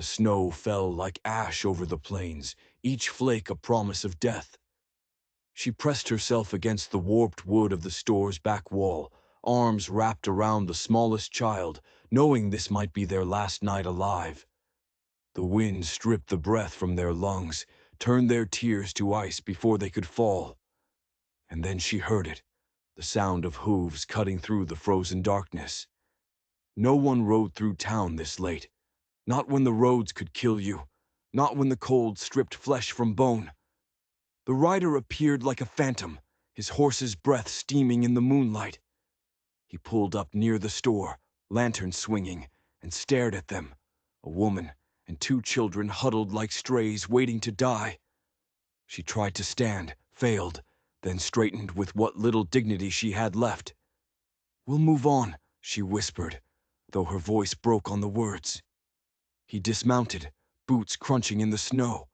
The snow fell like ash over the plains, each flake a promise of death. She pressed herself against the warped wood of the store's back wall, arms wrapped around the smallest child, knowing this might be their last night alive. The wind stripped the breath from their lungs, turned their tears to ice before they could fall. And then she heard it, the sound of hooves cutting through the frozen darkness. No one rode through town this late, not when the roads could kill you, not when the cold stripped flesh from bone. The rider appeared like a phantom, his horse's breath steaming in the moonlight. He pulled up near the store, lantern swinging, and stared at them, a woman and two children huddled like strays waiting to die. She tried to stand, failed, then straightened with what little dignity she had left. "We'll move on," she whispered, though her voice broke on the words. He dismounted, boots crunching in the snow.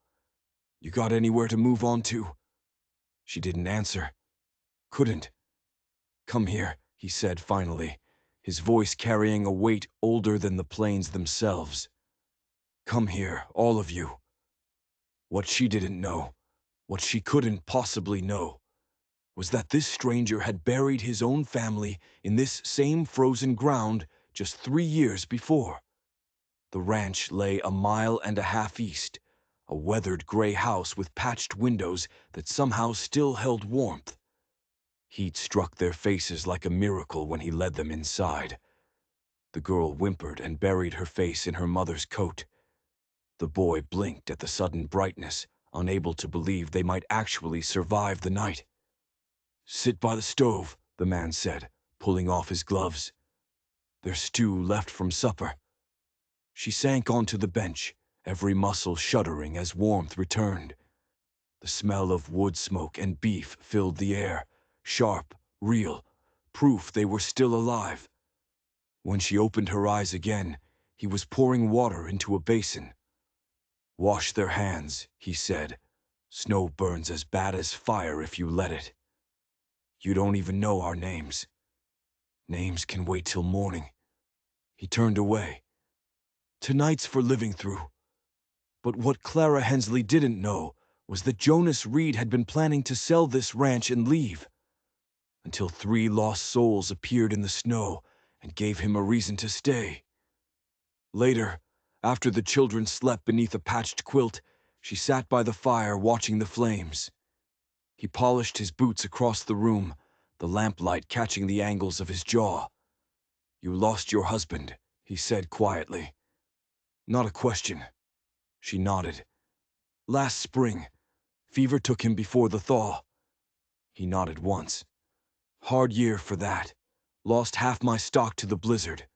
"You got anywhere to move on to?" She didn't answer. Couldn't. "Come here," he said finally, his voice carrying a weight older than the plains themselves. "Come here, all of you." What she didn't know, what she couldn't possibly know, was that this stranger had buried his own family in this same frozen ground just 3 years before. The ranch lay a mile and a half east, a weathered gray house with patched windows that somehow still held warmth. Heat struck their faces like a miracle when he led them inside. The girl whimpered and buried her face in her mother's coat. The boy blinked at the sudden brightness, unable to believe they might actually survive the night. "Sit by the stove," the man said, pulling off his gloves. "There's stew left from supper." She sank onto the bench, every muscle shuddering as warmth returned. The smell of wood smoke and beef filled the air, sharp, real, proof they were still alive. When she opened her eyes again, he was pouring water into a basin. "Wash their hands," he said. "Snow burns as bad as fire if you let it. You don't even know our names. Names can wait till morning." He turned away. Tonight's for living through. But what Clara Hensley didn't know was that Jonas Reed had been planning to sell this ranch and leave, until 3 lost souls appeared in the snow and gave him a reason to stay. Later, after the children slept beneath a patched quilt, she sat by the fire watching the flames. He polished his boots across the room, the lamplight catching the angles of his jaw. "You lost your husband," he said quietly. "Not a question." She nodded. "Last spring. Fever took him before the thaw." He nodded once. "Hard year for that. Lost half my stock to the blizzard."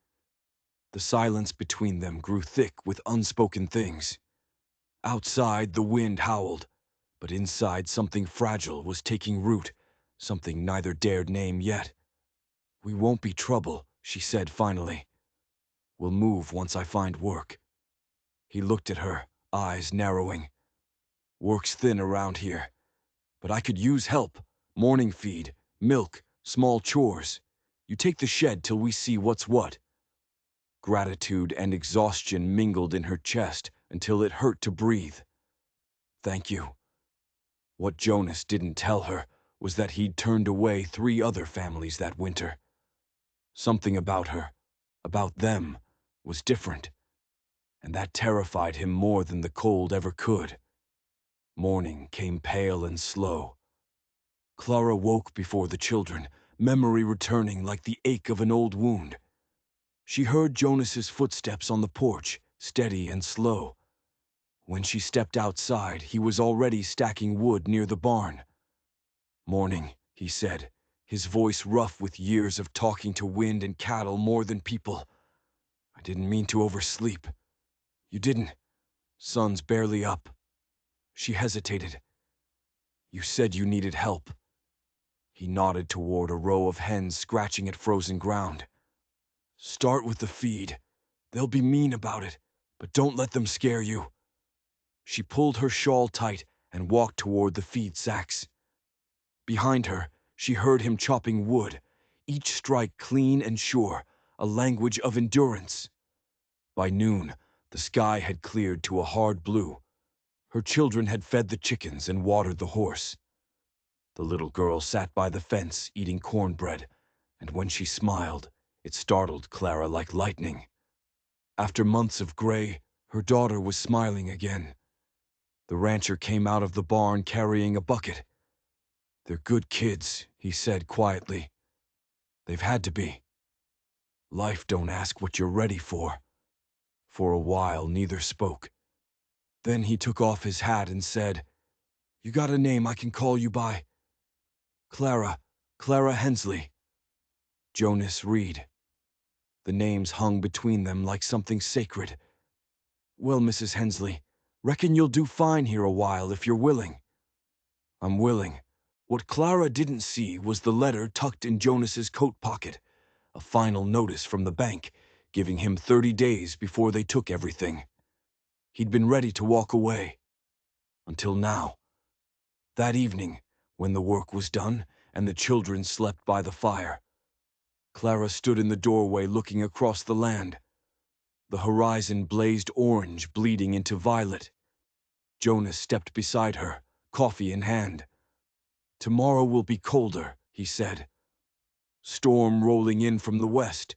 The silence between them grew thick with unspoken things. Outside, the wind howled, but inside something fragile was taking root, something neither dared name yet. "We won't be trouble," she said finally. "We'll move once I find work." He looked at her, eyes narrowing. "Work's thin around here, but I could use help. Morning feed, milk, small chores. You take the shed till we see what's what." Gratitude and exhaustion mingled in her chest until it hurt to breathe. "Thank you." What Jonas didn't tell her was that he'd turned away 3 other families that winter. Something about her, about them, was different, and that terrified him more than the cold ever could. Morning came pale and slow. Clara woke before the children, memory returning like the ache of an old wound. She heard Jonas's footsteps on the porch, steady and slow. When she stepped outside, he was already stacking wood near the barn. "Morning," he said, his voice rough with years of talking to wind and cattle more than people. "I didn't mean to oversleep." "You didn't. Sun's barely up." She hesitated. "You said you needed help." He nodded toward a row of hens scratching at frozen ground. "Start with the feed. They'll be mean about it, but don't let them scare you." She pulled her shawl tight and walked toward the feed sacks. Behind her, she heard him chopping wood, each strike clean and sure, a language of endurance. By noon, The sky had cleared to a hard blue. Her children had fed the chickens and watered the horse. The little girl sat by the fence eating cornbread, and when she smiled, it startled Clara like lightning. After months of gray, her daughter was smiling again. The rancher came out of the barn carrying a bucket. "They're good kids," he said quietly. "They've had to be. Life don't ask what you're ready for." For a while, neither spoke. Then he took off his hat and said, "You got a name I can call you by?" Clara Hensley." Jonas Reed. The names hung between them like something sacred. "Well, Mrs. Hensley, reckon you'll do fine here a while if you're willing." "I'm willing." What Clara didn't see was the letter tucked in Jonas's coat pocket, a final notice from the bank, giving him 30 days before they took everything. He'd been ready to walk away. Until now. That evening, when the work was done and the children slept by the fire, Clara stood in the doorway looking across the land. The horizon blazed orange, bleeding into violet. Jonas stepped beside her, coffee in hand. "Tomorrow will be colder," he said. "Storm rolling in from the west.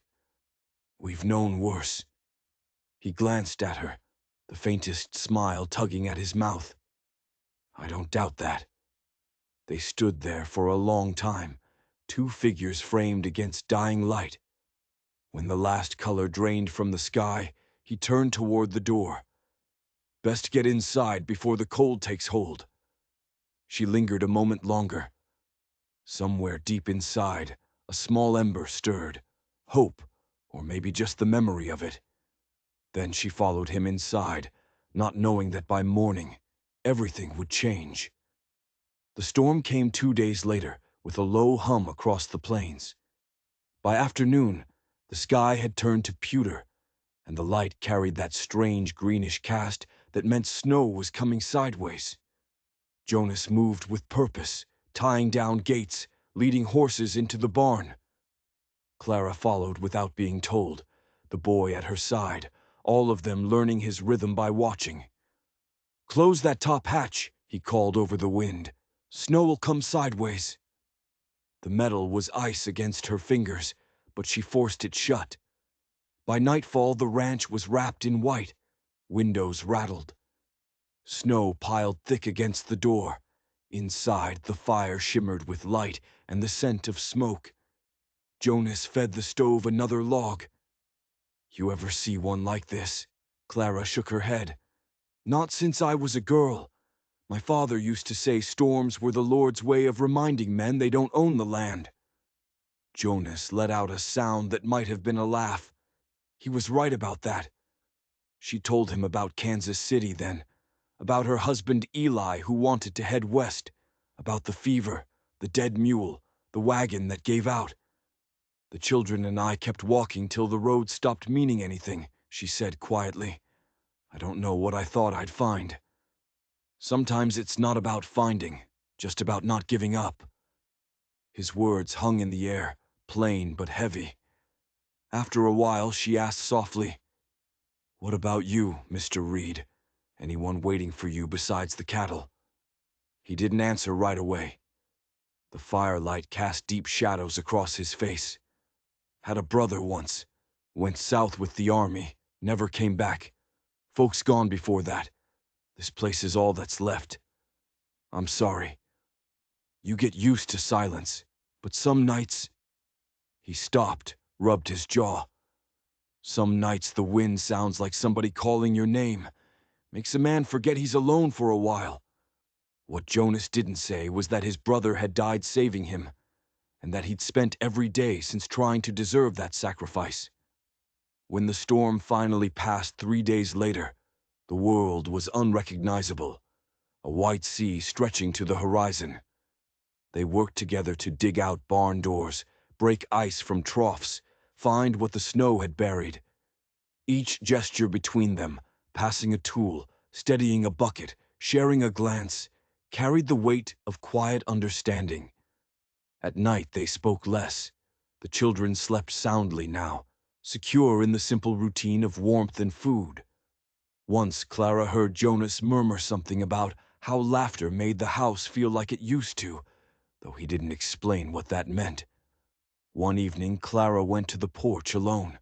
We've known worse." He glanced at her, the faintest smile tugging at his mouth. "I don't doubt that." They stood there for a long time, two figures framed against dying light. When the last color drained from the sky, he turned toward the door. "Best get inside before the cold takes hold." She lingered a moment longer. Somewhere deep inside, a small ember stirred. Hope, or maybe just the memory of it. Then she followed him inside, not knowing that by morning, everything would change. The storm came 2 days later, with a low hum across the plains. By afternoon, the sky had turned to pewter, and the light carried that strange greenish cast that meant snow was coming sideways. Jonas moved with purpose, tying down gates, leading horses into the barn. Clara followed without being told, the boy at her side, all of them learning his rhythm by watching. "Close that top hatch," he called over the wind. "Snow'll come sideways." The metal was ice against her fingers, but she forced it shut. By nightfall, the ranch was wrapped in white. Windows rattled. Snow piled thick against the door. Inside, the fire shimmered with light and the scent of smoke. Jonas fed the stove another log. "You ever see one like this?" Clara shook her head. "Not since I was a girl. My father used to say storms were the Lord's way of reminding men they don't own the land." Jonas let out a sound that might have been a laugh. He was right about that. She told him about Kansas City then, about her husband Eli who wanted to head west, about the fever, the dead mule, the wagon that gave out. "The children and I kept walking till the road stopped meaning anything," she said quietly. "I don't know what I thought I'd find. Sometimes it's not about finding, just about not giving up." His words hung in the air, plain but heavy. After a while, she asked softly, "What about you, Mr. Reed? Anyone waiting for you besides the cattle?" He didn't answer right away. The firelight cast deep shadows across his face. "Had a brother once. Went south with the army. Never came back. Folks gone before that. This place is all that's left. I'm sorry. You get used to silence, but some nights—" He stopped, rubbed his jaw. "Some nights the wind sounds like somebody calling your name. Makes a man forget he's alone for a while." What Jonas didn't say was that his brother had died saving him, and that he'd spent every day since trying to deserve that sacrifice. When the storm finally passed 3 days later, the world was unrecognizable, a white sea stretching to the horizon. They worked together to dig out barn doors, break ice from troughs, find what the snow had buried. Each gesture between them, passing a tool, steadying a bucket, sharing a glance, carried the weight of quiet understanding. At night they spoke less. The children slept soundly now, secure in the simple routine of warmth and food. Once Clara heard Jonas murmur something about how laughter made the house feel like it used to, though he didn't explain what that meant. One evening, Clara went to the porch alone.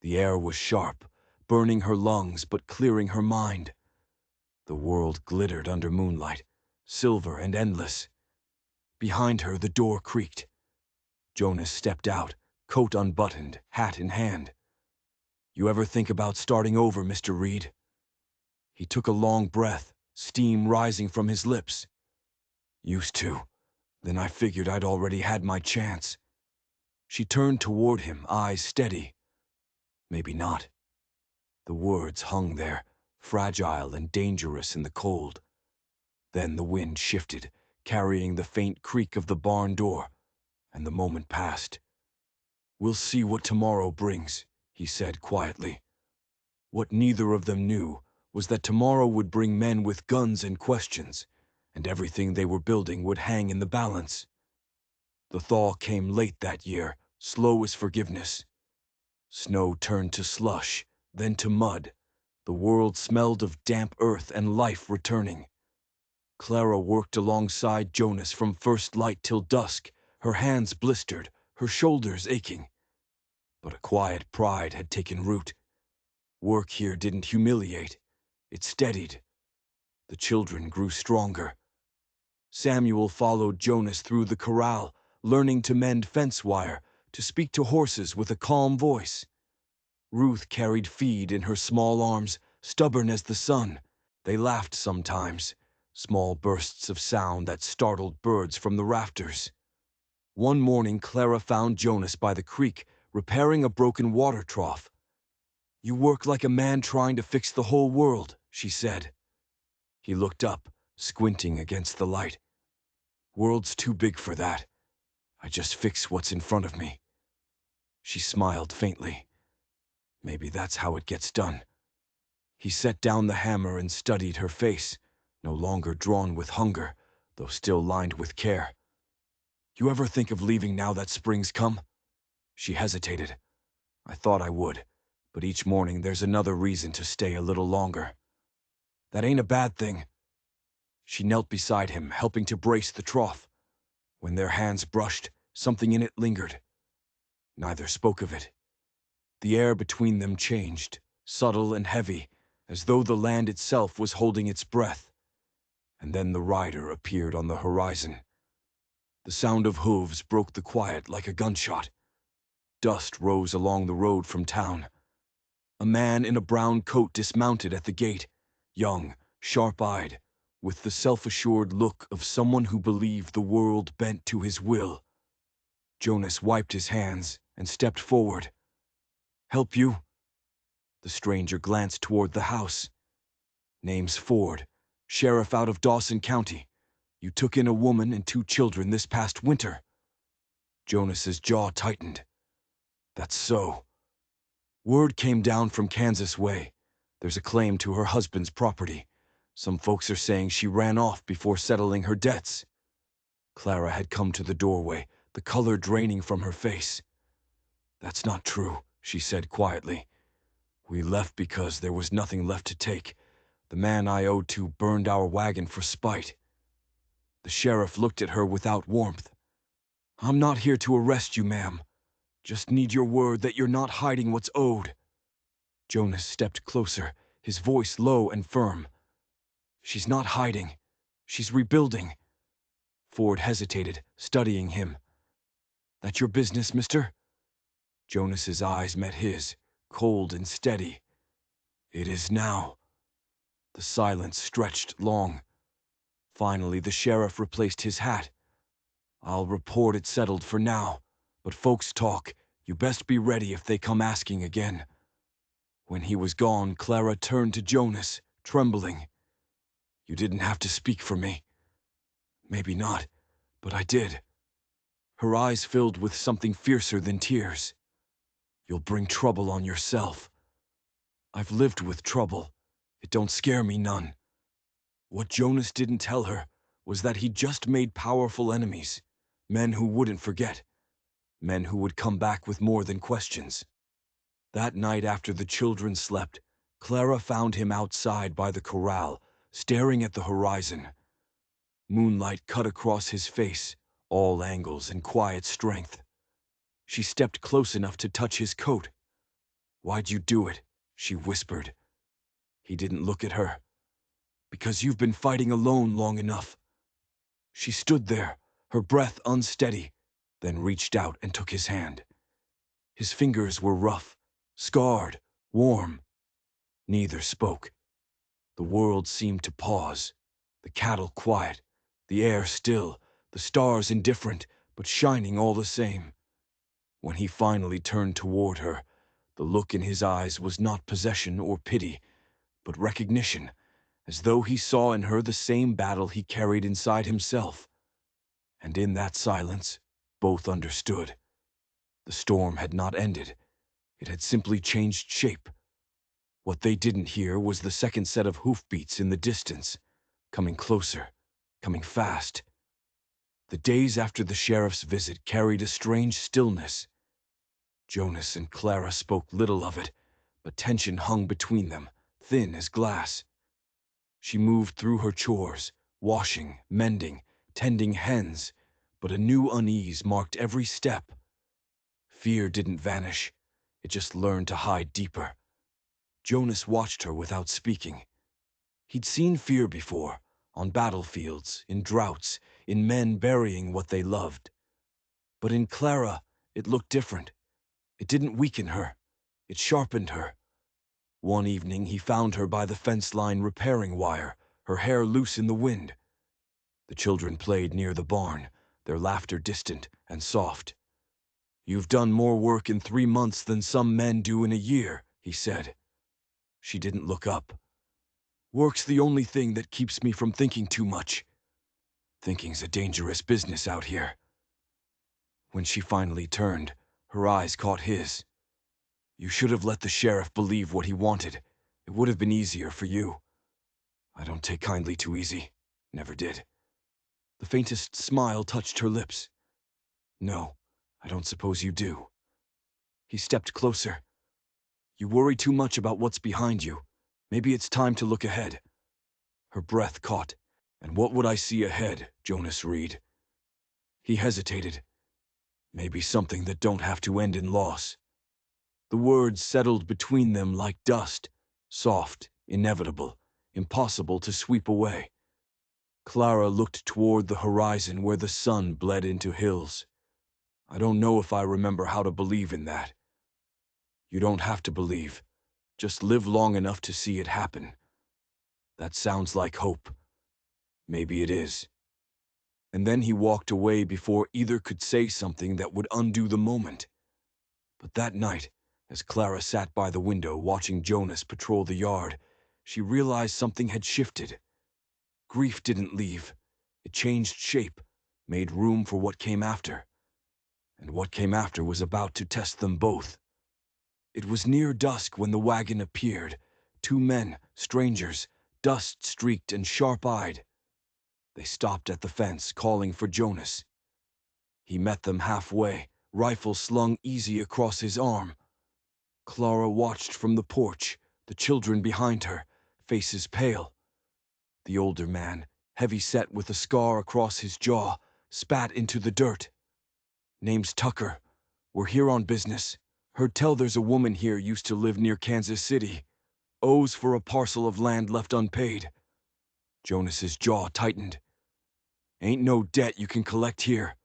The air was sharp, burning her lungs but clearing her mind. The world glittered under moonlight, silver and endless. Behind her, the door creaked. Jonas stepped out, coat unbuttoned, hat in hand. "You ever think about starting over, Mr. Reed?" He took a long breath, steam rising from his lips. "Used to. Then I figured I'd already had my chance." She turned toward him, eyes steady. "Maybe not." The words hung there, fragile and dangerous in the cold. Then the wind shifted, carrying the faint creak of the barn door, and the moment passed. "We'll see what tomorrow brings," he said quietly. What neither of them knew was that tomorrow would bring men with guns and questions, and everything they were building would hang in the balance. The thaw came late that year, slow as forgiveness. Snow turned to slush, then to mud. The world smelled of damp earth and life returning. Clara worked alongside Jonas from first light till dusk, her hands blistered, her shoulders aching. But a quiet pride had taken root. Work here didn't humiliate, it steadied. The children grew stronger. Samuel followed Jonas through the corral, learning to mend fence wire, to speak to horses with a calm voice. Ruth carried feed in her small arms, stubborn as the sun. They laughed sometimes, small bursts of sound that startled birds from the rafters. One morning, Clara found Jonas by the creek, repairing a broken water trough. "You work like a man trying to fix the whole world," she said. He looked up, squinting against the light. "World's too big for that. I just fix what's in front of me." She smiled faintly. "Maybe that's how it gets done." He set down the hammer and studied her face, no longer drawn with hunger, though still lined with care. "You ever think of leaving now that spring's come?" She hesitated. "I thought I would, but each morning there's another reason to stay a little longer." "That ain't a bad thing." She knelt beside him, helping to brace the trough. When their hands brushed, something in it lingered. Neither spoke of it. The air between them changed, subtle and heavy, as though the land itself was holding its breath. And then the rider appeared on the horizon. The sound of hooves broke the quiet like a gunshot. Dust rose along the road from town. A man in a brown coat dismounted at the gate, young, sharp-eyed, with the self-assured look of someone who believed the world bent to his will. Jonas wiped his hands and stepped forward. "Help you?" The stranger glanced toward the house. "Name's Ford, sheriff out of Dawson County. You took in a woman and 2 children this past winter." Jonas's jaw tightened. "That's so. Word came down from Kansas way. There's a claim to her husband's property. Some folks are saying she ran off before settling her debts." Clara had come to the doorway, the color draining from her face. "That's not true," she said quietly. "We left because there was nothing left to take. The man I owed to burned our wagon for spite." The sheriff looked at her without warmth. "I'm not here to arrest you, ma'am. Just need your word that you're not hiding what's owed." Jonas stepped closer, his voice low and firm. "She's not hiding. She's rebuilding." Ford hesitated, studying him. "That your business, mister?" Jonas's eyes met his, cold and steady. "It is now." The silence stretched long. Finally, the sheriff replaced his hat. "I'll report it settled for now, but folks talk. You best be ready if they come asking again." When he was gone, Clara turned to Jonas, trembling. "You didn't have to speak for me." "Maybe not, but I did." Her eyes filled with something fiercer than tears. "You'll bring trouble on yourself." "I've lived with trouble. It don't scare me none." What Jonas didn't tell her was that he'd just made powerful enemies, men who wouldn't forget, men who would come back with more than questions. That night after the children slept, Clara found him outside by the corral, staring at the horizon. Moonlight cut across his face, all angles and quiet strength. She stepped close enough to touch his coat. "Why'd you do it?" she whispered. He didn't look at her. "Because you've been fighting alone long enough." She stood there, her breath unsteady, then reached out and took his hand. His fingers were rough, scarred, warm. Neither spoke. The world seemed to pause, the cattle quiet, the air still, the stars indifferent, but shining all the same. When he finally turned toward her, the look in his eyes was not possession or pity, but recognition, as though he saw in her the same battle he carried inside himself. And in that silence, both understood. The storm had not ended. It had simply changed shape. What they didn't hear was the second set of hoofbeats in the distance, coming closer, coming fast. The days after the sheriff's visit carried a strange stillness. Jonas and Clara spoke little of it, but tension hung between them, thin as glass. She moved through her chores, washing, mending, tending hens, but a new unease marked every step. Fear didn't vanish, it just learned to hide deeper. Jonas watched her without speaking. He'd seen fear before, on battlefields, in droughts, in men burying what they loved. But in Clara, it looked different. It didn't weaken her, it sharpened her. One evening he found her by the fence line repairing wire, her hair loose in the wind. The children played near the barn, their laughter distant and soft. "You've done more work in 3 months than some men do in a year," he said. She didn't look up. "Work's the only thing that keeps me from thinking too much. Thinking's a dangerous business out here." When she finally turned, her eyes caught his. "You should have let the sheriff believe what he wanted. It would have been easier for you. I don't take kindly to easy. Never did." The faintest smile touched her lips. "No, I don't suppose you do." He stepped closer. "You worry too much about what's behind you. Maybe it's time to look ahead." Her breath caught. "And what would I see ahead, Jonas Reed?" He hesitated. "Maybe something that don't have to end in loss." The words settled between them like dust, soft, inevitable, impossible to sweep away. Clara looked toward the horizon where the sun bled into hills. "I don't know if I remember how to believe in that." "You don't have to believe. Just live long enough to see it happen." "That sounds like hope." "Maybe it is." And then he walked away before either could say something that would undo the moment. But that night, as Clara sat by the window watching Jonas patrol the yard, she realized something had shifted. Grief didn't leave. It changed shape, made room for what came after. And what came after was about to test them both. It was near dusk when the wagon appeared. 2 men, strangers, dust-streaked and sharp-eyed. They stopped at the fence, calling for Jonas. He met them halfway, rifle slung easy across his arm. Clara watched from the porch, the children behind her, faces pale. The older man, heavy-set with a scar across his jaw, spat into the dirt. "Name's Tucker. We're here on business. Heard tell there's a woman here used to live near Kansas City. Owes for a parcel of land left unpaid." Jonas's jaw tightened. "Ain't no debt you can collect here."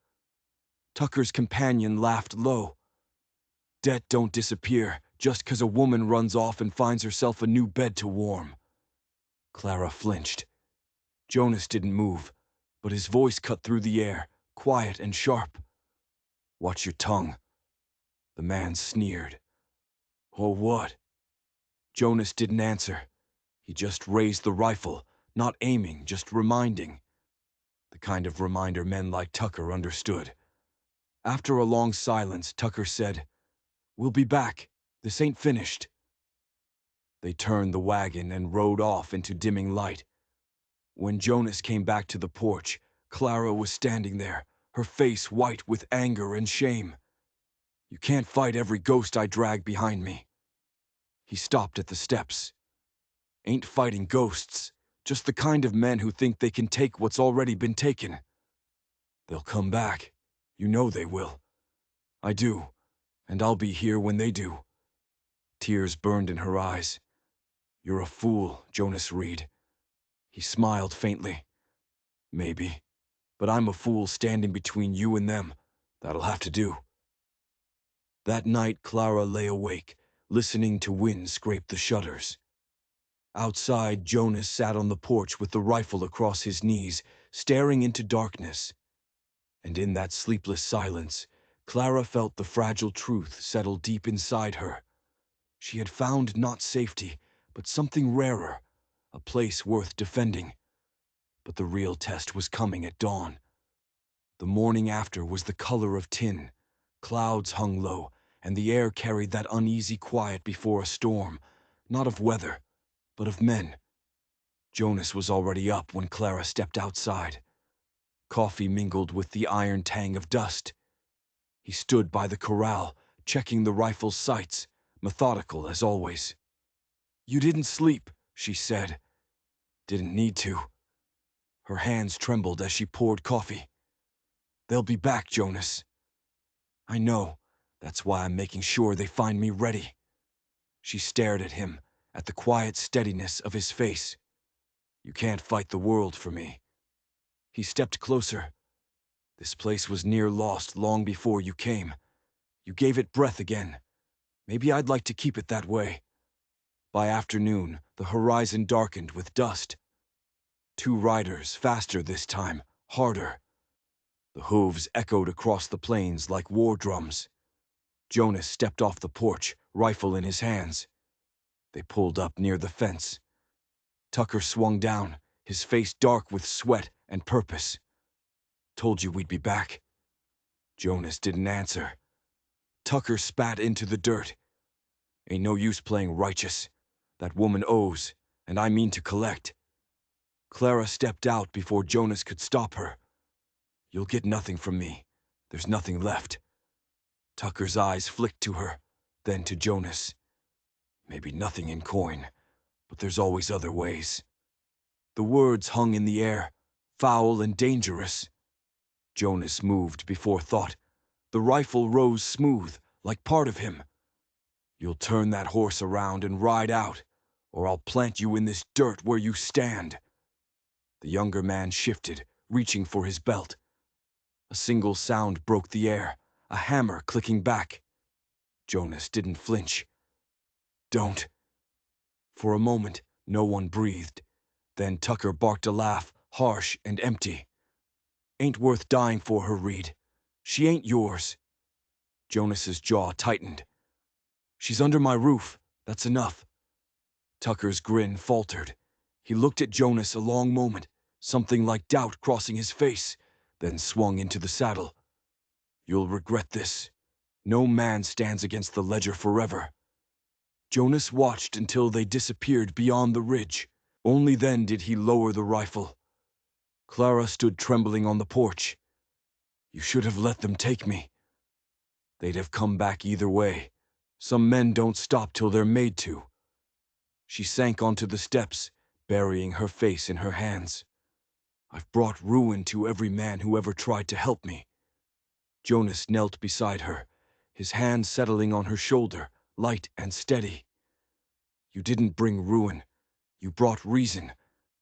Tucker's companion laughed low. "Debt don't disappear just 'cause a woman runs off and finds herself a new bed to warm." Clara flinched. Jonas didn't move, but his voice cut through the air, quiet and sharp. "Watch your tongue." The man sneered. "Or what?" Jonas didn't answer. He just raised the rifle, not aiming, just reminding. The kind of reminder men like Tucker understood. After a long silence, Tucker said, "We'll be back. This ain't finished." They turned the wagon and rode off into dimming light. When Jonas came back to the porch, Clara was standing there, her face white with anger and shame. "You can't fight every ghost I drag behind me." He stopped at the steps. Ain't fighting ghosts, just the kind of men who think they can take what's already been taken. They'll come back. You know they will. I do, and I'll be here when they do. Tears burned in her eyes. You're a fool, Jonas Reed. He smiled faintly. Maybe, but I'm a fool standing between you and them. That'll have to do. That night, Clara lay awake, listening to wind scrape the shutters. Outside, Jonas sat on the porch with the rifle across his knees, staring into darkness. And in that sleepless silence, Clara felt the fragile truth settle deep inside her. She had found not safety, but something rarer, a place worth defending. But the real test was coming at dawn. The morning after was the color of tin. Clouds hung low, and the air carried that uneasy quiet before a storm, not of weather, but of men. Jonas was already up when Clara stepped outside. Coffee mingled with the iron tang of dust. He stood by the corral, checking the rifle's sights, methodical as always. "You didn't sleep," she said. "Didn't need to." Her hands trembled as she poured coffee. "They'll be back, Jonas." "I know. That's why I'm making sure they find me ready." She stared at him, at the quiet steadiness of his face. "You can't fight the world for me." He stepped closer. "This place was near lost long before you came. You gave it breath again. Maybe I'd like to keep it that way." By afternoon, the horizon darkened with dust. 2 riders, faster this time, harder. The hooves echoed across the plains like war drums. Jonas stepped off the porch, rifle in his hands. They pulled up near the fence. Tucker swung down, his face dark with sweat and purpose. "Told you we'd be back." Jonas didn't answer. Tucker spat into the dirt. "Ain't no use playing righteous. That woman owes, and I mean to collect." Clara stepped out before Jonas could stop her. "You'll get nothing from me. There's nothing left." Tucker's eyes flicked to her, then to Jonas. "Maybe nothing in coin, but there's always other ways." The words hung in the air, foul and dangerous. Jonas moved before thought. The rifle rose smooth, like part of him. "You'll turn that horse around and ride out, or I'll plant you in this dirt where you stand." The younger man shifted, reaching for his belt. A single sound broke the air, a hammer clicking back. Jonas didn't flinch. "Don't." For a moment, no one breathed. Then Tucker barked a laugh, harsh and empty. "Ain't worth dying for her, Reed. She ain't yours." Jonas's jaw tightened. "She's under my roof. That's enough." Tucker's grin faltered. He looked at Jonas a long moment, something like doubt crossing his face, then swung into the saddle. "You'll regret this. No man stands against the ledger forever." Jonas watched until they disappeared beyond the ridge. Only then did he lower the rifle. Clara stood trembling on the porch. "You should have let them take me." "They'd have come back either way. Some men don't stop till they're made to." She sank onto the steps, burying her face in her hands. "I've brought ruin to every man who ever tried to help me." Jonas knelt beside her, his hand settling on her shoulder, light and steady. "You didn't bring ruin. You brought reason.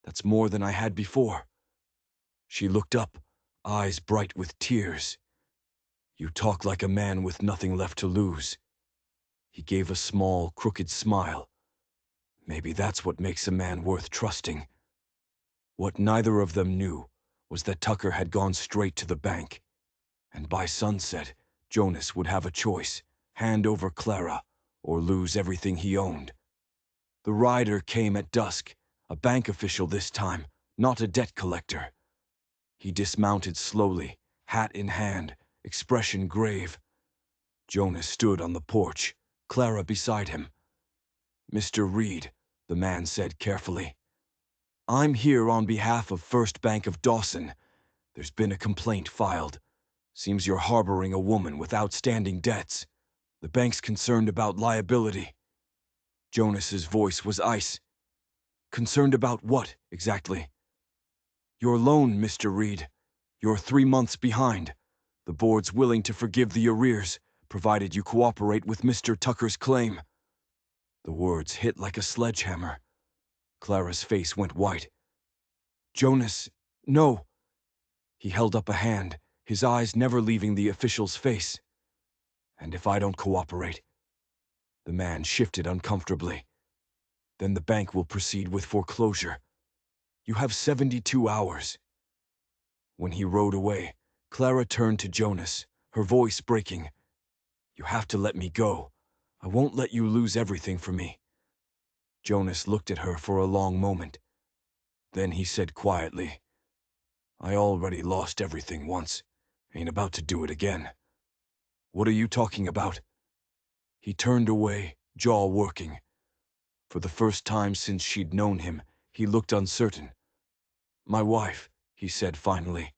That's more than I had before." She looked up, eyes bright with tears. "You talk like a man with nothing left to lose." He gave a small, crooked smile. "Maybe that's what makes a man worth trusting." What neither of them knew was that Tucker had gone straight to the bank. And by sunset, Jonas would have a choice: hand over Clara, or lose everything he owned. The rider came at dusk, a bank official this time, not a debt collector. He dismounted slowly, hat in hand, expression grave. Jonas stood on the porch, Clara beside him. "Mr. Reed," the man said carefully, "I'm here on behalf of First Bank of Dawson. There's been a complaint filed. Seems you're harboring a woman with outstanding debts. The bank's concerned about liability." Jonas's voice was ice. Concerned about what, exactly? Your loan, Mr. Reed. You're 3 months behind. The board's willing to forgive the arrears, provided you cooperate with Mr. Tucker's claim. The words hit like a sledgehammer. Clara's face went white. Jonas, no. He held up a hand, his eyes never leaving the official's face. And if I don't cooperate? The man shifted uncomfortably. Then the bank will proceed with foreclosure. You have 72 hours. When he rode away, Clara turned to Jonas, her voice breaking. You have to let me go. I won't let you lose everything for me. Jonas looked at her for a long moment. Then he said quietly, I already lost everything once. Ain't about to do it again. What are you talking about? He turned away, jaw working. For the first time since she'd known him, he looked uncertain. My wife, he said finally.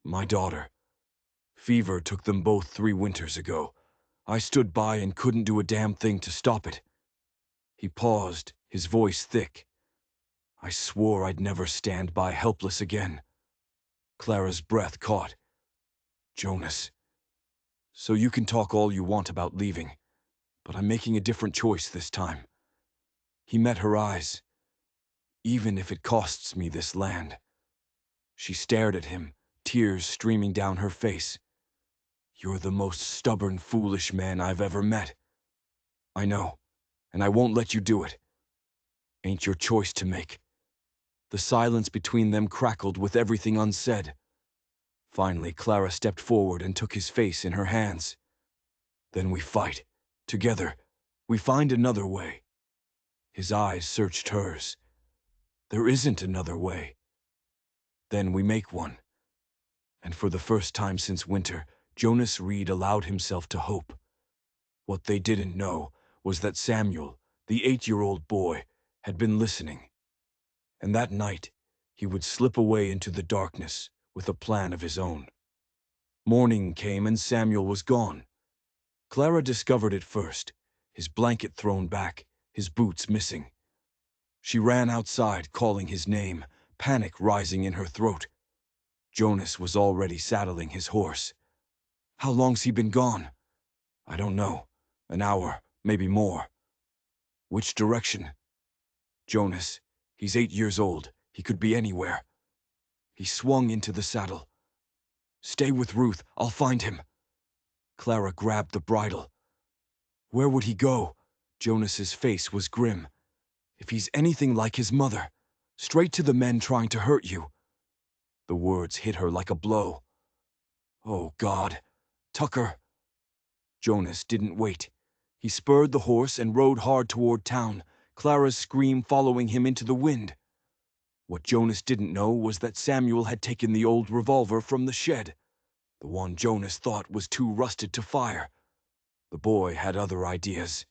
My daughter. Fever took them both 3 winters ago. I stood by and couldn't do a damn thing to stop it. He paused, his voice thick. I swore I'd never stand by helpless again. Clara's breath caught. Jonas. So you can talk all you want about leaving, but I'm making a different choice this time. He met her eyes. Even if it costs me this land. She stared at him, tears streaming down her face. You're the most stubborn, foolish man I've ever met. I know, and I won't let you do it. Ain't your choice to make. The silence between them crackled with everything unsaid. Finally, Clara stepped forward and took his face in her hands. Then we fight. Together. We find another way. His eyes searched hers. There isn't another way. Then we make one. And for the first time since winter, Jonas Reed allowed himself to hope. What they didn't know was that Samuel, the 8-year-old boy, had been listening. And that night, he would slip away into the darkness with a plan of his own. Morning came and Samuel was gone. Clara discovered it first, his blanket thrown back, his boots missing. She ran outside, calling his name, panic rising in her throat. Jonas was already saddling his horse. How long's he been gone? I don't know. An hour, maybe more. Which direction? Jonas. He's 8 years old. He could be anywhere. He swung into the saddle. Stay with Ruth. I'll find him. Clara grabbed the bridle. Where would he go? Jonas's face was grim. If he's anything like his mother, straight to the men trying to hurt you. The words hit her like a blow. Oh, God. Tucker. Jonas didn't wait. He spurred the horse and rode hard toward town, Clara's scream following him into the wind. What Jonas didn't know was that Samuel had taken the old revolver from the shed. The one Jonas thought was too rusted to fire. The boy had other ideas.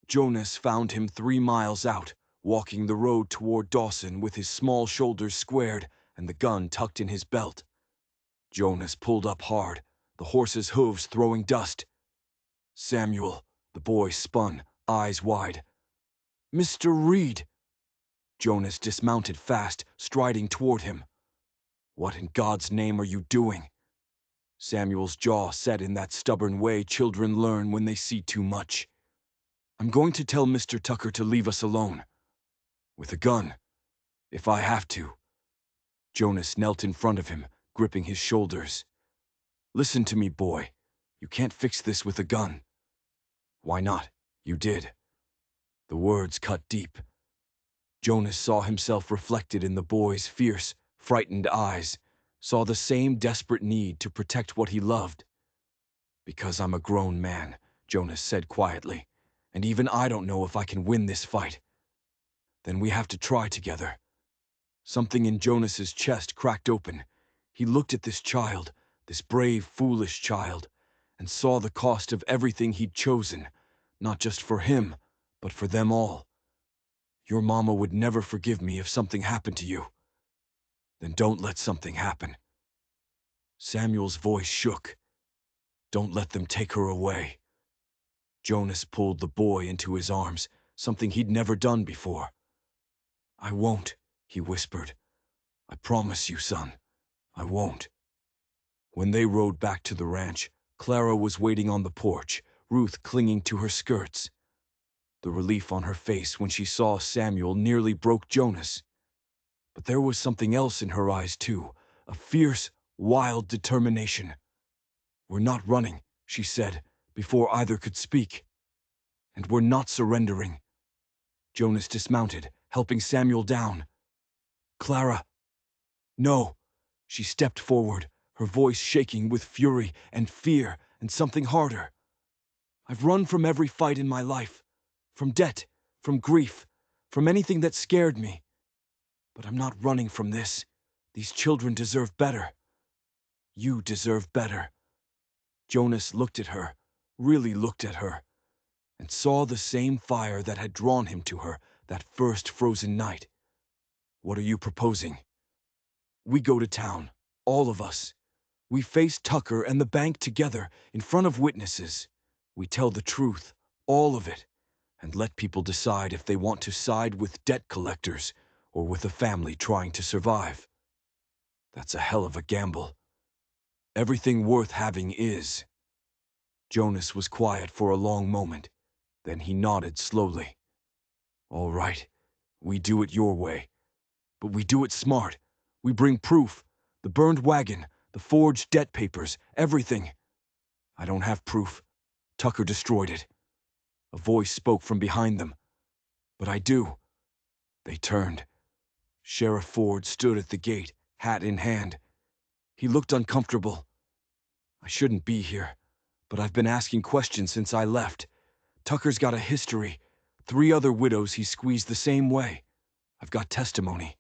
Jonas found him 3 miles out, walking the road toward Dawson with his small shoulders squared and the gun tucked in his belt. Jonas pulled up hard, the horse's hooves throwing dust. Samuel, the boy spun, eyes wide. Mr. Reed! Jonas dismounted fast, striding toward him. What in God's name are you doing? Samuel's jaw set in that stubborn way children learn when they see too much. I'm going to tell Mr. Tucker to leave us alone. With a gun. If I have to. Jonas knelt in front of him, gripping his shoulders. Listen to me, boy. You can't fix this with a gun. Why not? You did. The words cut deep. Jonas saw himself reflected in the boy's fierce, frightened eyes, saw the same desperate need to protect what he loved. Because I'm a grown man, Jonas said quietly, and even I don't know if I can win this fight. Then we have to try together. Something in Jonas's chest cracked open. He looked at this child, this brave, foolish child, and saw the cost of everything he'd chosen, not just for him, but for them all. Your mama would never forgive me if something happened to you. Then don't let something happen. Samuel's voice shook. Don't let them take her away. Jonas pulled the boy into his arms, something he'd never done before. "I won't," he whispered. "I promise you, son, I won't." When they rode back to the ranch, Clara was waiting on the porch, Ruth clinging to her skirts. The relief on her face when she saw Samuel nearly broke Jonas. But there was something else in her eyes, too, a fierce, wild determination. "We're not running," she said, before either could speak. "And we're not surrendering." Jonas dismounted, helping Samuel down. "Clara." "No." She stepped forward, her voice shaking with fury and fear and something harder. "I've run from every fight in my life, from debt, from grief, from anything that scared me. But I'm not running from this. These children deserve better. You deserve better." Jonas looked at her, really looked at her, and saw the same fire that had drawn him to her that first frozen night. "What are you proposing?" "We go to town, all of us. We face Tucker and the bank together, in front of witnesses. We tell the truth, all of it, and let people decide if they want to side with debt collectors or with a family trying to survive. That's a hell of a gamble. Everything worth having is." Jonas was quiet for a long moment. Then he nodded slowly. "All right, we do it your way. But we do it smart. We bring proof. The burned wagon, the forged debt papers, everything." "I don't have proof. Tucker destroyed it." A voice spoke from behind them. "But I do." They turned. Sheriff Ford stood at the gate, hat in hand. He looked uncomfortable. "I shouldn't be here, but I've been asking questions since I left. Tucker's got a history. 3 other widows he squeezed the same way. I've got testimony,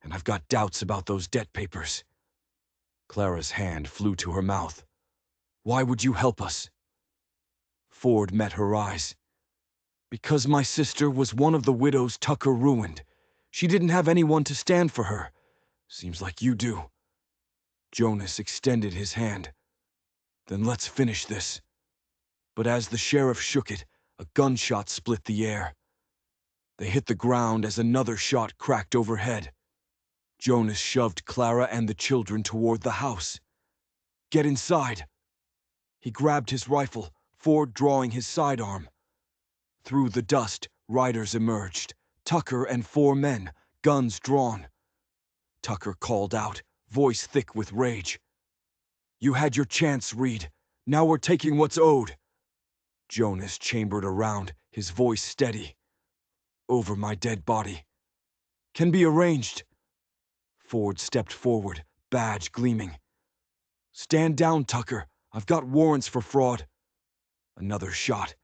and I've got doubts about those debt papers." Clara's hand flew to her mouth. "Why would you help us?" Ford met her eyes. "Because my sister was one of the widows Tucker ruined. She didn't have anyone to stand for her. Seems like you do." Jonas extended his hand. "Then let's finish this." But as the sheriff shook it, a gunshot split the air. They hit the ground as another shot cracked overhead. Jonas shoved Clara and the children toward the house. "Get inside." He grabbed his rifle, Ford drawing his sidearm. Through the dust, riders emerged, Tucker and 4 men, guns drawn. Tucker called out, voice thick with rage. "You had your chance, Reed. Now we're taking what's owed." Jonas chambered around, his voice steady. "Over my dead body. Can be arranged." Ford stepped forward, badge gleaming. "Stand down, Tucker. I've got warrants for fraud." Another shot.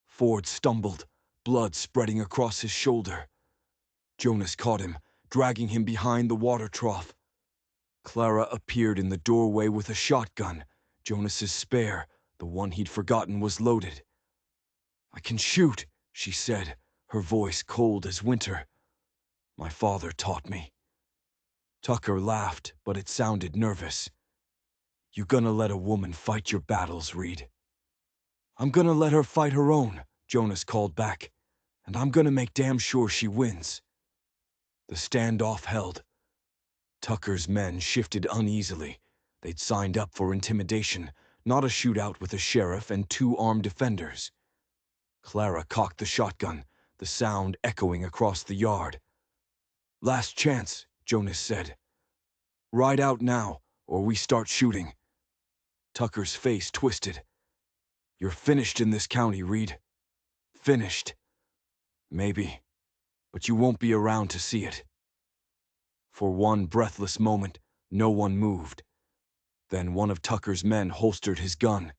Ford stumbled, blood spreading across his shoulder. Jonas caught him, dragging him behind the water trough. Clara appeared in the doorway with a shotgun. Jonas's spare, the one he'd forgotten, was loaded. "I can shoot," she said, her voice cold as winter. "My father taught me." Tucker laughed, but it sounded nervous. "You gonna let a woman fight your battles, Reed?" "I'm gonna let her fight her own," Jonas called back. "And I'm gonna make damn sure she wins." The standoff held. Tucker's men shifted uneasily. They'd signed up for intimidation, not a shootout with a sheriff and 2 armed defenders. Clara cocked the shotgun, the sound echoing across the yard. "Last chance," Jonas said. "Ride out now, or we start shooting." Tucker's face twisted. "You're finished in this county, Reed." "Finished." "Maybe, but you won't be around to see it." For one breathless moment, no one moved. Then one of Tucker's men holstered his gun.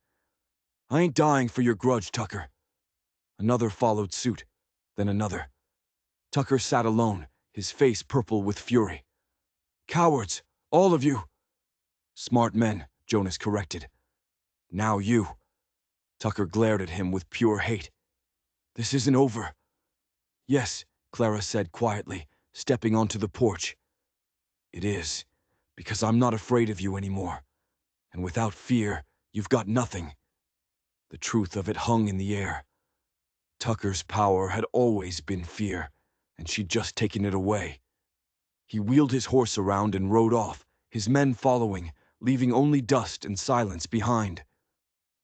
"I ain't dying for your grudge, Tucker." Another followed suit, then another. Tucker sat alone, his face purple with fury. "Cowards, all of you." "Smart men," Jonas corrected. "Now you." Tucker glared at him with pure hate. "This isn't over." "Yes," Clara said quietly, stepping onto the porch. "It is, because I'm not afraid of you anymore. And without fear, you've got nothing." The truth of it hung in the air. Tucker's power had always been fear. and she'd just taken it away. He wheeled his horse around and rode off, his men following, leaving only dust and silence behind.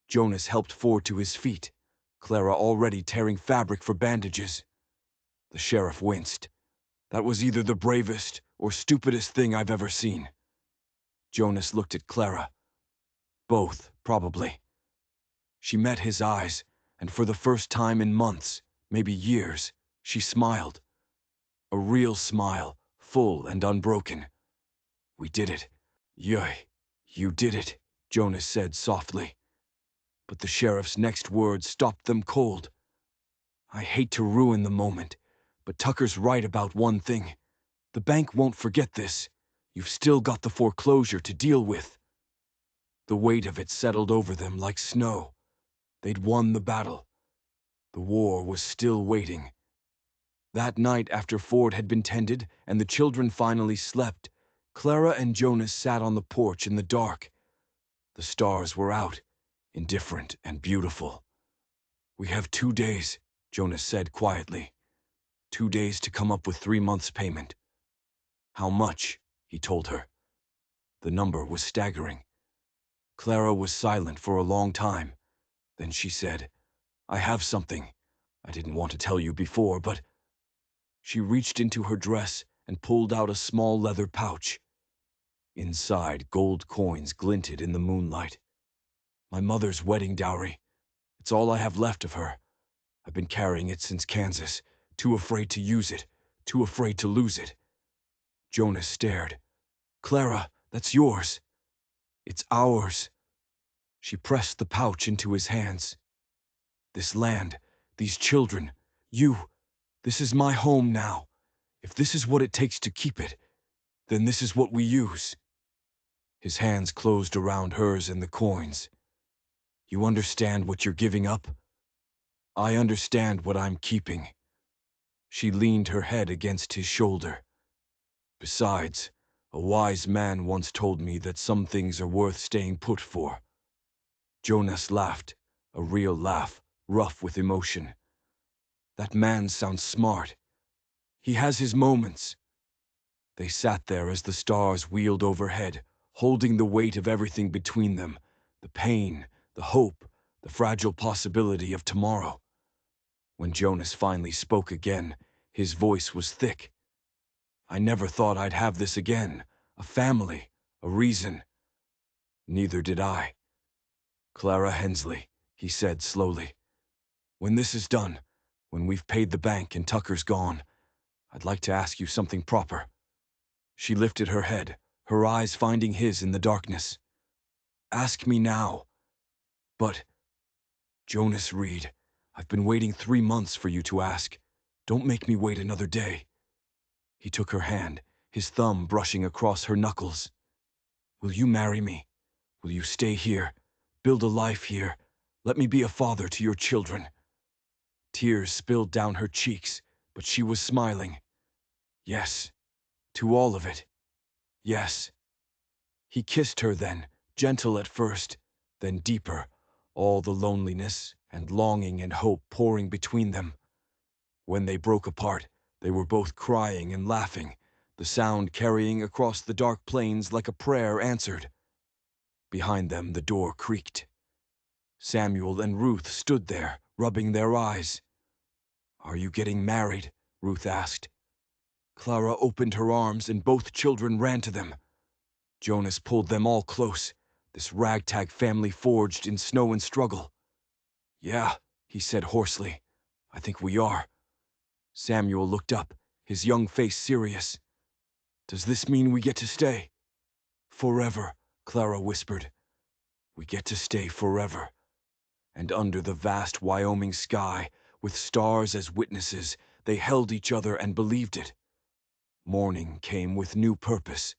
Jonas helped Ford to his feet, Clara already tearing fabric for bandages. The sheriff winced. That was either the bravest or stupidest thing I've ever seen. Jonas looked at Clara. Both, probably. She met his eyes, and for the first time in months, maybe years, she smiled. A real smile, full and unbroken. We did it. Yay, you did it, Jonas said softly. But the sheriff's next words stopped them cold. I hate to ruin the moment, but Tucker's right about one thing. The bank won't forget this. You've still got the foreclosure to deal with. The weight of it settled over them like snow. They'd won the battle. The war was still waiting. That night after Ford had been tended and the children finally slept, Clara and Jonas sat on the porch in the dark. The stars were out, indifferent and beautiful. We have 2 days, Jonas said quietly. 2 days to come up with 3 months' payment. How much? He told her. The number was staggering. Clara was silent for a long time. Then she said, I have something. I didn't want to tell you before, but... She reached into her dress and pulled out a small leather pouch. Inside, gold coins glinted in the moonlight. My mother's wedding dowry. It's all I have left of her. I've been carrying it since Kansas, too afraid to use it, too afraid to lose it. Jonas stared. Clara, that's yours. It's ours. She pressed the pouch into his hands. This land, these children, you, this is my home now. If this is what it takes to keep it, then this is what we use. His hands closed around hers and the coins. You understand what you're giving up? I understand what I'm keeping. She leaned her head against his shoulder. Besides, a wise man once told me that some things are worth staying put for. Jonas laughed, a real laugh, rough with emotion. That man sounds smart. He has his moments. They sat there as the stars wheeled overhead, holding the weight of everything between them, the pain, the hope, the fragile possibility of tomorrow. When Jonas finally spoke again, his voice was thick. I never thought I'd have this again, a family, a reason. Neither did I. Clara Hensley, he said slowly. When this is done, when we've paid the bank and Tucker's gone, I'd like to ask you something proper. She lifted her head, her eyes finding his in the darkness. Ask me now. But, Jonas Reed, I've been waiting 3 months for you to ask. Don't make me wait another day. He took her hand, his thumb brushing across her knuckles. Will you marry me? Will you stay here? Build a life here? Let me be a father to your children. Tears spilled down her cheeks, but she was smiling. Yes. To all of it. Yes. He kissed her then, gentle at first, then deeper, all the loneliness and longing and hope pouring between them. When they broke apart, they were both crying and laughing, the sound carrying across the dark plains like a prayer answered. Behind them the door creaked. Samuel and Ruth stood there, rubbing their eyes. Are you getting married? Ruth asked. Clara opened her arms and both children ran to them. Jonas pulled them all close, this ragtag family forged in snow and struggle. Yeah, he said hoarsely. I think we are. Samuel looked up, his young face serious. Does this mean we get to stay? Forever, Clara whispered. We get to stay forever. And under the vast Wyoming sky, with stars as witnesses, they held each other and believed it. Morning came with new purpose.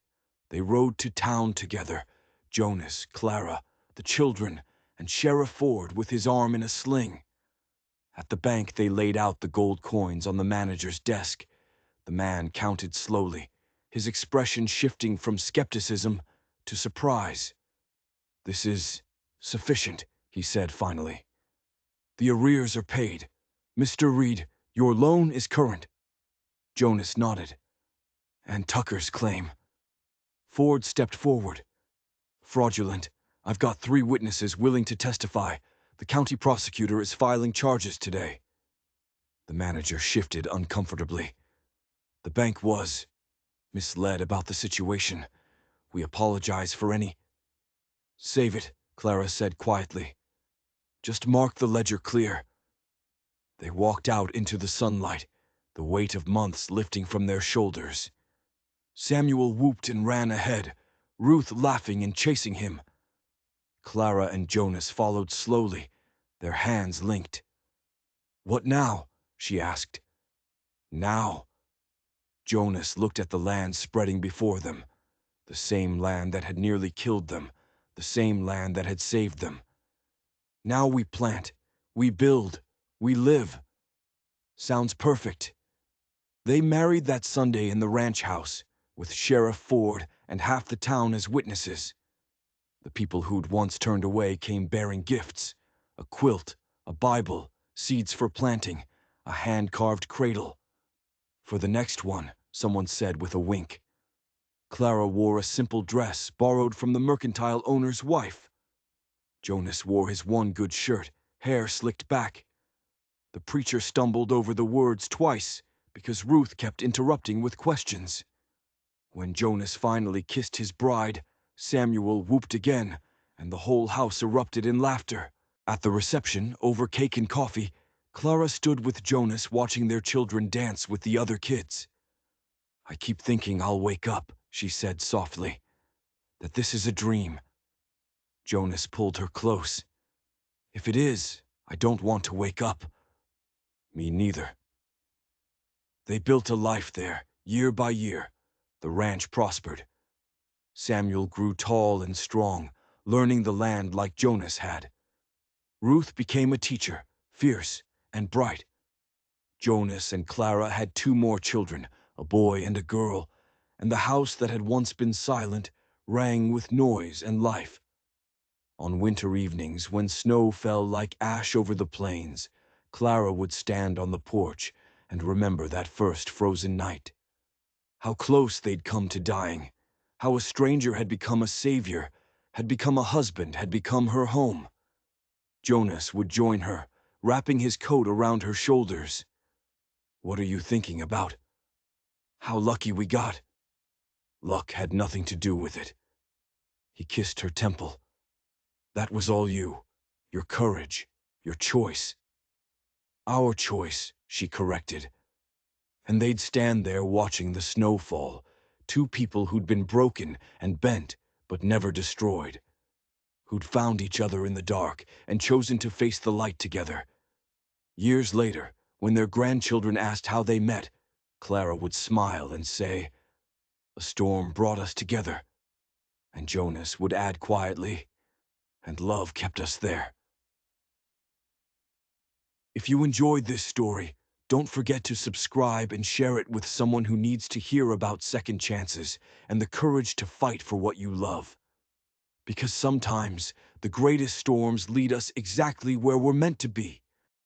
They rode to town together, Jonas, Clara, the children, and Sheriff Ford with his arm in a sling. At the bank they laid out the gold coins on the manager's desk. The man counted slowly, his expression shifting from skepticism to surprise. This is sufficient, he said finally. The arrears are paid. Mr. Reed, your loan is current. Jonas nodded. And Tucker's claim. Ford stepped forward. Fraudulent. I've got 3 witnesses willing to testify. The county prosecutor is filing charges today. The manager shifted uncomfortably. The bank was misled about the situation. We apologize for any. Save it, Clara said quietly. Just mark the ledger clear. They walked out into the sunlight, the weight of months lifting from their shoulders. Samuel whooped and ran ahead, Ruth laughing and chasing him. Clara and Jonas followed slowly, their hands linked. What now? She asked. Now. Jonas looked at the land spreading before them, the same land that had nearly killed them, the same land that had saved them. Now we plant, we build, we live. Sounds perfect. They married that Sunday in the ranch house, with Sheriff Ford and half the town as witnesses. The people who'd once turned away came bearing gifts: a quilt, a Bible, seeds for planting, a hand-carved cradle. For the next one, someone said with a wink. Clara wore a simple dress borrowed from the mercantile owner's wife. Jonas wore his one good shirt, hair slicked back. The preacher stumbled over the words twice because Ruth kept interrupting with questions. When Jonas finally kissed his bride, Samuel whooped again, and the whole house erupted in laughter. At the reception, over cake and coffee, Clara stood with Jonas watching their children dance with the other kids. I keep thinking I'll wake up, she said softly, that this is a dream. Jonas pulled her close. If it is, I don't want to wake up. Me neither. They built a life there, year by year. The ranch prospered. Samuel grew tall and strong, learning the land like Jonas had. Ruth became a teacher, fierce and bright. Jonas and Clara had 2 more children, a boy and a girl, and the house that had once been silent rang with noise and life. On winter evenings, when snow fell like ash over the plains, Clara would stand on the porch and remember that first frozen night. How close they'd come to dying, how a stranger had become a savior, had become a husband, had become her home. Jonas would join her, wrapping his coat around her shoulders. What are you thinking about? How lucky we got. Luck had nothing to do with it. He kissed her temple. That was all you, your courage, your choice. Our choice, she corrected. And they'd stand there watching the snow fall, 2 people who'd been broken and bent, but never destroyed. Who'd found each other in the dark and chosen to face the light together. Years later, when their grandchildren asked how they met, Clara would smile and say, "A storm brought us together." And Jonas would add quietly, "And love kept us there." If you enjoyed this story, don't forget to subscribe and share it with someone who needs to hear about second chances and the courage to fight for what you love. Because sometimes the greatest storms lead us exactly where we're meant to be.